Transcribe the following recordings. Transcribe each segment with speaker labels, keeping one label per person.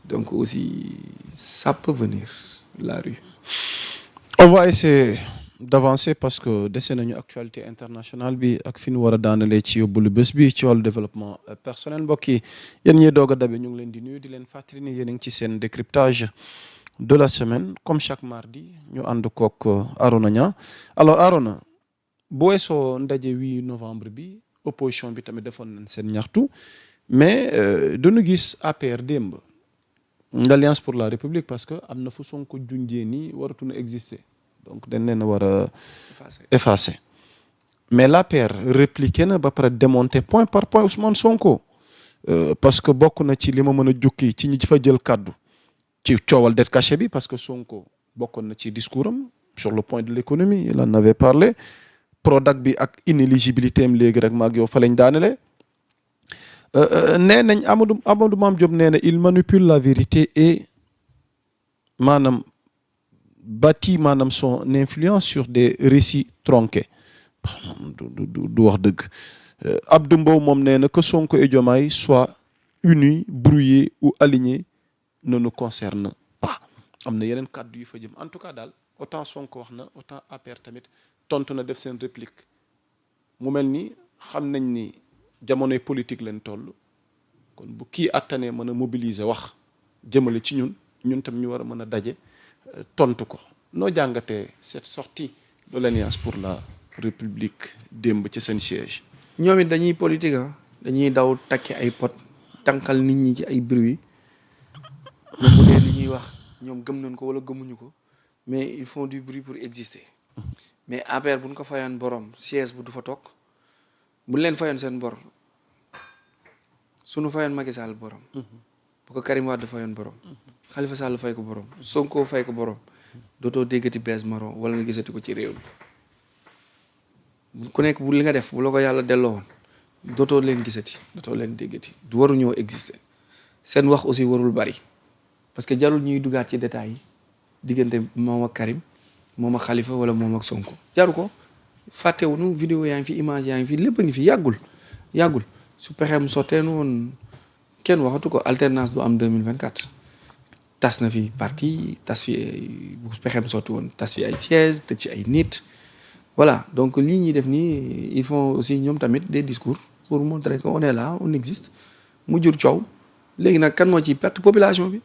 Speaker 1: donc aussi ça peut venir la rue.
Speaker 2: On va essayer d'avancer parce que dese nañu actualité internationale bi ak fi ñu war a daanalee ci yóbbulu bés bi ci wàllu développement personnel mbokk yi yéen ñiy doog a dabe ñu ngi leen di nuyu di leen fàttali ni yéen a ngi ci seen décryptage de la semaine comme chaque mardi ñu ànd kook Arona Niang alors Arona bu weesoo ndaje 8 novembre bi opposition bi tamit defoon nañ seen ñaxtu mais dañu gis APR démb l'Alliance pour la République parce que am na fu Sonko junjee ni waratu na exister donc dañ leen a war a effacer mais l'APR répliqué na ba pare démonter point par point Ousmane Sonko parce que bokk na ci li ma mën a jukki ci ñi fa jël kàddu ci coowal dette cachée bi parce que Sonko bokkoon na ci discours am sur le point de l'économie il en avait parlé Prodac bi ak inéligibilité am léegi rek maag yow fa lañ daanele nee nañ Amadou Mame Diop nee na il manipule la vérité et maanaam bâtit maanaam son influence sur des récits tronqués du wax dëgg Abdou Mbow moom nee na que Sonko et Diomaye soient unis brouillés ou alignés ne nous concerne pas am na yeneen kàddu yu fa jëm en tout cas daal autant Sonko wax na autant APR tamit tontu na def seen réplique mu mel ni xam nañ ni jamonoy politique leen toll kon bu kii attanee mën a mobiliser wax jëmale ci ñun tam ñu war a mën a daje tontu ko noo jàngatee cette sortie de l'Alliance pour la République démb ci seen siège.
Speaker 1: ñoom it dañuy politique dañuy daw takki ay pot tànqal nit ñi ci ay bruit même bu dee li ñuy wax ñoom gëm nañ ko wala gëmuñu ko mais ils font du bruit pour exister mais APR bu ñu ko fayoon borom siège bu du fa toog bu leen fayoon seen bor suñu fayoon Macky Sall borom bu ko Karim Wade fayoon borom Khalifa Sall fay ko borom Sonko fay ko borom dootoo déggati bees maron wala nga gisati ko ci réew mi ku nekk bu li nga def bu la ko yàlla delloo woon dootoo leen gisati dootoo leen déggati du waru ñoo exister seen wax aussi warul bari parce que jarul ñuy dugaat ci détails yi diggante moom ak Karim moom ak Khalifa wala moom ak Sonko jaru ko fàttewuñu vidéo yaa ngi fi image yaa ngi fi lépp a ngi fi yàggul su pexeem sotteenu woon kenn waxatu ko alternance du am 2024 tas na fi parti tas fi bu pexeem sotti woon tas fi ay sièges tëj ci ay nit voilà donc lii ñuy def nii ils font aussi ñoom tamit des discours pour montrer qu'on est là on existe mu jur coow léegi nag kan moo ciy perte population bi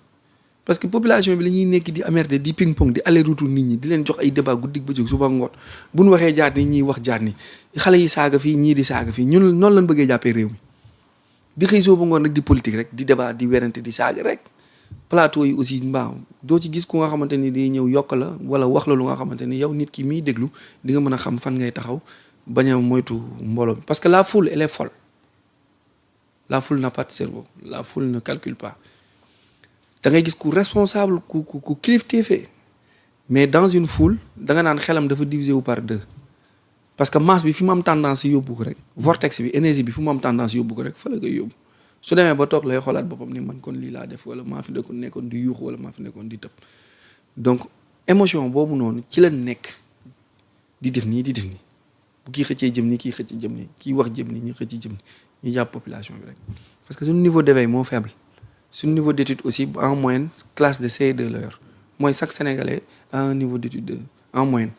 Speaker 1: parce que population bi la ñuy nekk di amerder di ping pong di aller retour nit ñi di leen jox ay débat guddi bëccëg suba ngoon bu ñu waxee jaar ni ñiy wax jaar ni xale yi saaga fii ñii di saaga fii ñun noonu lañ bëggee jàppee réew mi di xëy soo ba ngoon rek di politique rek di débat di werante di saaga rek plateau yi aussi mbaaw doo ci gis ku nga xamante ni di ñëw yokk la wala wax la lu nga xamante ni yow nit ki miy déglu di nga mën a xam fan ngay taxaw bañ a moytu mbooloo bi parce que la foule elle est folle la foule n'a pas de cerveau la foule ne calcule pas da ngay gis ku responsable ku kilifteefee mais dans une foule da nga naan xelam dafa divisé wu par deux parce que masse bi fi mu am tendance yóbbu ko rek vortex bi énergie bi fi mu am tendance yóbbu ko rek fa la koy yóbbu su demee ba toog lay xoolaat boppam ni man kon lii laa def wala maa fi nekkoon di yuuxu wala maa fi nekkoon di tëb donc émotion boobu noonu ci la nekk di def nii bu kii xëccee jëm nii kii xëcc jëm nii kii wax jëm nii ñu xëcc jëm nii ñu jàpp population bi rek parce que suñu niveau d'éveil moo faible suñu niveau d'étude aussi en moyenne classe de CE2 la yor mooy chaque Sénégalais a un niveau d'étude en moyenne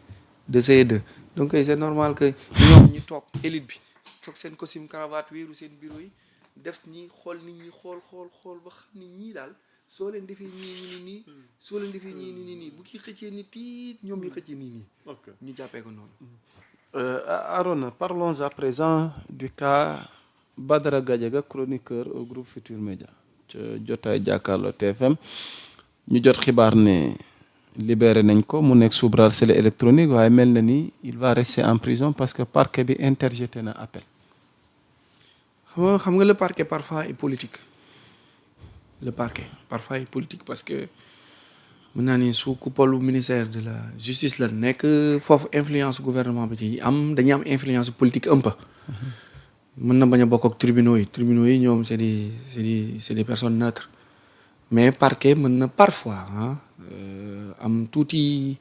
Speaker 1: de CE2 donc c'est normal que ñoom ñu toog élite bi toog seen costume cravate wéeru seen bureau yi def ñi xool nit ñi xool ba xam ni ñii daal soo leen defee nii soo leen defee nii bu kii xëccee ni tiit ñoom ñu xëccee nii ñu jàppee ko noonu.
Speaker 2: Arona, parlons à présent du cas Badara Gadiaga chroniqueur au groupe Futur Média ca jotaay jàkkaarloo TFM ñu jot xibaar ne libéré nañ ko mu nekk sous bracelet électronique waaye mel na ni il va rester en prison parce que parquet bi interjeté na appel.
Speaker 1: xam nga le parquet parfois est politique parce que mën naa ni su kuppalu ministère de la justice la nekk foofu influence gouvernement bi ci am dañuy am influence politique un peu mën na bañ a bokk ak tribunaux yi ñoom c'est des personnes neutres mais parquet mën na parfois am tuuti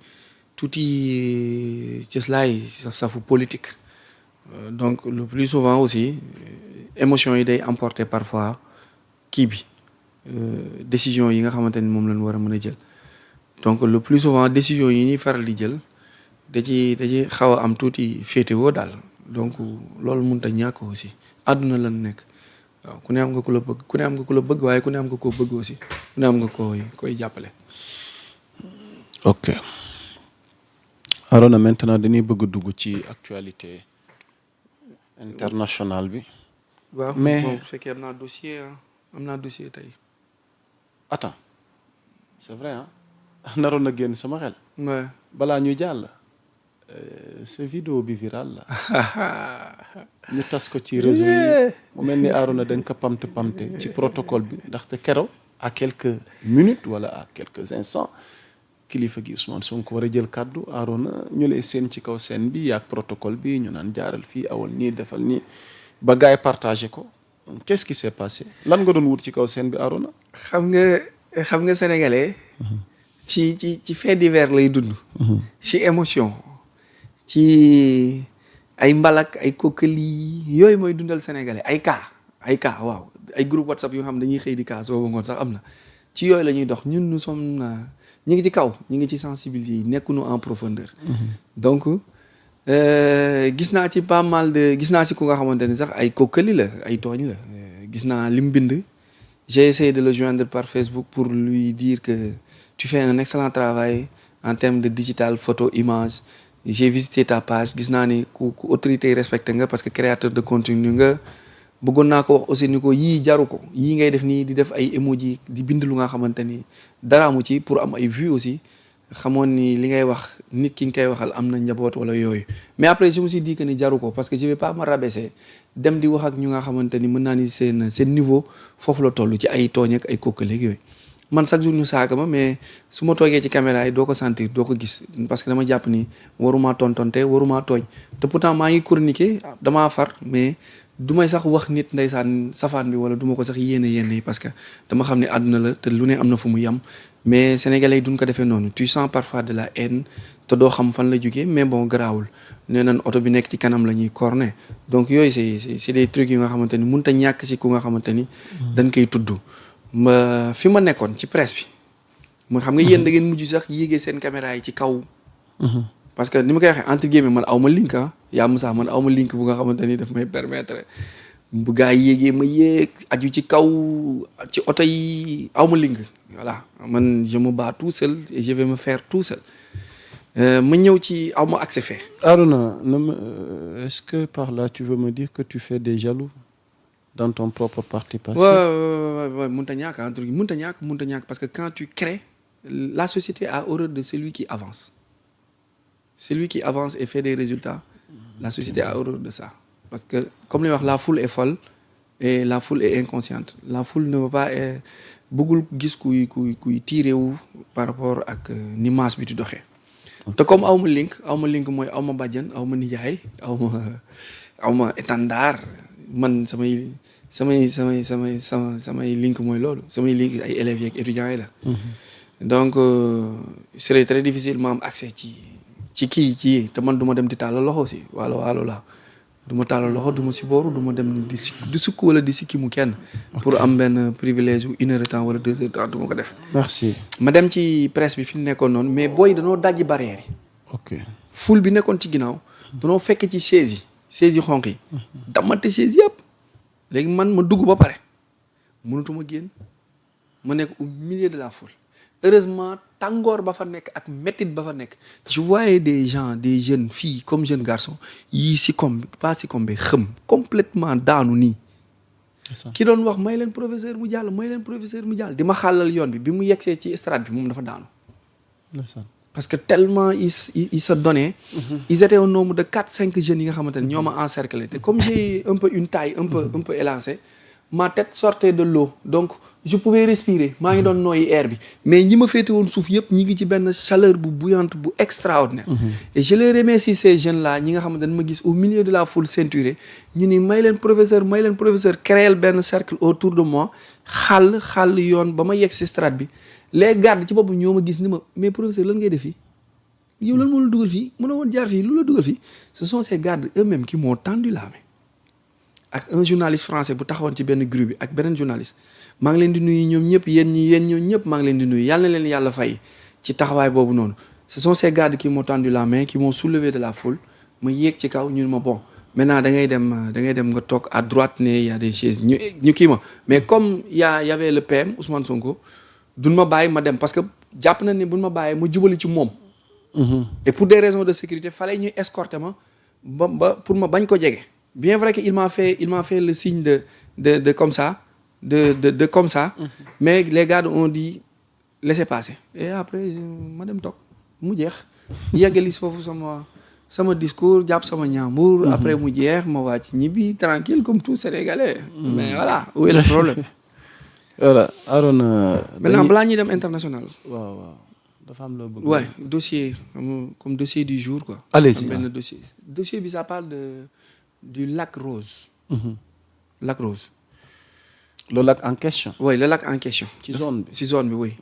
Speaker 1: cëslaay safu politique donc le plus souvent aussi émotion yi day emporter parfois kii bi décision yi nga xamante ni moom lañ war a mën a jël donc le plus souvent décision yi ñuy faral di jël da ci xaw a am tuuti féetewoo daal donc loolu mënut a ñàkk aussi àdduna lan nekk waaw ku ne am nga ku la bëgg ku ne am nga ku la bëgg waaye ku ne am nga koo bëgg aussi ku ne am nga koy jàppale.
Speaker 2: ok Arona maintenant dañuy bëgg dugg ci actualité internationale bi.
Speaker 1: waaw
Speaker 2: mais
Speaker 1: bon bu fekkee am naa dossier tey.
Speaker 2: attends c'est vrai ah naroon na génn sama xel.
Speaker 1: Ouais.
Speaker 2: balaa ñuy jàll. sa vidéo bi viral la. ñu tas ko ci réseau yi. mu mel ni Arona dañ ko pamte ci protocole bi ndaxte keroog à quelques minutes wala à quelques instants kilifa gi Ousmane Sonko war a jël kàddu Arona ñu lay seen ci kaw scène bi yaak protocole bi ñu naan jaaral fii awal nii defal nii ba gars yi partagé ko qu'est-ce qui s'est passé lan nga doon wut ci kaw scène bi Arona.
Speaker 1: xam nga sénégalais. ci fait divers lay dund. ci émotion. ci ay mbalak ay kokkali yooyu mooy dundal sénégalais ay cas waaw ay groupe WhatsApp yoo xam dañuy xëy di cas soo ngoon sax am na ci yooyu la ñuy dox ñun nous sommes ñu ngi ci kaw ñu ngi ci sensibilité yi nekkuñu en profondeur. donc gis naa ci pas mal gis naa ci ku nga xamante ni sax ay kokkali la ay tooñ la gis naa li mu bind. J'ai essayé de le joindre par Facebook pour lui dire que tu fais un excellent travail en termes de digital photo image. J'ai visité ta page gis naa ni ku autorité yi respecté nga parce que créateur de contenu nga bëggoon naa ko wax aussi ni ko yii jaru ko yii ngay def nii di def ay emoji di bind lu nga xamante ni dara amu ci pour am ay vues aussi xamoon ni li ngay wax nit ki nga koy waxal am na njaboot wala yooyu mais après je me suis dit que ni jaru ko parce que je vais pas me rabaisser dem di wax ak ñu nga xamante ni mën naa ni seen niveau foofu la toll ci ay tooñ ak ay kokkaleeg yooyu man chaque jour ñu saaga ma mais su ma toogee ci caméra yi doo ko sentir doo ko gis parce que dama jàpp ni waruma tontonte waruma tooñ te pourtant maa ngi chroniquer damaa far mais du may sax wax nit ndeysaan safaan bi wala du ma ko sax yéene yenn yi parce que dama xam ne àdduna la te lu ne am na fu mu yem mais sénégalais yi duñ ko defee noonu tu sens parfois de la haine te doo xam fan la jógee mais bon garaawul nee nañ oto bi nekk ci kanam la ñuy corner donc yooyu c'est des trucs yu nga xamante ni mënut a ñàkk si ku nga xamante ni dañ koy tudd ma fi ma nekkoon ci presse bi ma xam nga yéen da ngeen mujj sax yéegee seen caméra yi ci kaw parce que ni ma koy waxee entre guillemets man aw ma link yaa Moussa man aw ma link bu nga xamante ni daf may permettre bu gaa yéegee ma yéeg aju ci kaw ci oto yi aw ma link voilà man je me bats tout seul et je vais me faire tout seul ma ñëw ci aw ma accès fait.
Speaker 2: Arona est-ce que par là tu veux me dire que tu fais des jaloux dans ton propre parti passé?
Speaker 1: Ouais, mënut a ñàkk entre mënut a ñàkk parce que quand tu crées la société a horreur de celui qui avance. Celui qui avance et fait des résultats, la société a horreur de ça. Parce que, comme les wax, la foule est folle et la foule est inconsciente. La foule ne veut pas bëggul gis kuy tiré wu par rapport ak ni masse bi di doxee. te comme aw ma link mooy aw ma bàjjan aw ma nijaay aw ma étendard man samay link mooy loolu samay link ay élèves yeeg étudiants yi la. donc il serait très difficile ma am accès ci kii te man du ma dem di tàllal loxo si waalo la du ma tàllal loxo du ma si booru du ma dem di sukk wala di sikki mu kenn pour am benn privilège wu 1 heure de temps wala 2 heures de temps du ma ko def.
Speaker 2: merci.
Speaker 1: ma dem ci presse bi fi mu nekkoon noonu mais booy danoo dajji barrière yi.
Speaker 2: ok
Speaker 1: foule bi nekkoon ci ginnaaw danoo fekk ci chaise yi xonq yi. damante chaise yëpp. léegi man ma dugg ba pare mënatuma génn ma nekk au milieu de la foule. heureusement tàngoor ba fa nekk ak métit ba fa nekk je voyais des jeunes filles comme jeunes garçons yii succombé xëm complètement daanu nii ki doon wax may leen professeur mu jàll di ma xàllal yoon bi mu yegsee ci estrade bi moom dafa daanu parce que tellement ils se donnaient ils étaient au nombre de 4-5 jeunes yi nga xamante ne ñoo ma encerclé te comme j'ai un peu une taille un peu élancée ma tête sortait de l'eau donc je pouvais respirer maa ngi doon nooyi air bi mais ñi ma féete woon suuf yëpp ñi ngi ci benn chaleur bu bouillante bu extraordinaire et je les remercie ces jeunes là ñi nga xamante ne ma gis au milieu de la foule ceinturée ñu ni may leen professeur créer benn cercle autour de moi xàll yoon ba ma yegg si strate bi les gardes ci boppam ñoo ma gis ni ma mais professeur lan ngay def fii yow lan moo la dugal fii mënoo woon jaar fii lu la dugal fii ce sont ces gardes eux-mêmes qui m'ont tendu la main ak un journaliste français bu taxawoon ci benn groupe bi ak beneen journaliste maa ngi leen di nuyu ñoom ñëpp yéen ñoom ñëpp maa ngi leen di nuyu yàlla na leen yàlla fay ci taxawaay boobu noonu ce sont ces gardes qui m'ont tendu la main qui m'ont soulevé de la foule ma yéeg ci kaw ñu ne ma bon maintenant da ngay dem nga toog à droite ne y a des chaises ñu kii ma mais comme y avait le PM Ousmane Sonko duñ ma bàyyi ma dem parce que jàpp na ni buñ ma bàyyi ma jubali ci moom. Et pour des raisons de sécurité fallait ñuy escorter ma ba pour ma bañ ko jege. Bien vrai que il m'a fait le signe de comme ça de comme ça. Mais les gardes ont dit laissez passer. Et après ma dem toog mu jeex yeggali foofu sama discours jàpp sama ñaambur. Après mu jeex ma wàcc ñibbi tranquille comme tout Sénégalais. Mais voilà où est le problème.
Speaker 2: Voilà Arona.
Speaker 1: Maintenant balaa ñuy dem international.
Speaker 2: waaw dafa am loo bëgg.
Speaker 1: Ouais dossier comme dossier du jour quoi.
Speaker 2: Allez-y.
Speaker 1: Benn dossier bi ça parle du lac Rose. Lac Rose.
Speaker 2: Le lac en question.
Speaker 1: Oui le lac en question.
Speaker 2: ci zone bi
Speaker 1: ci zone bi oui.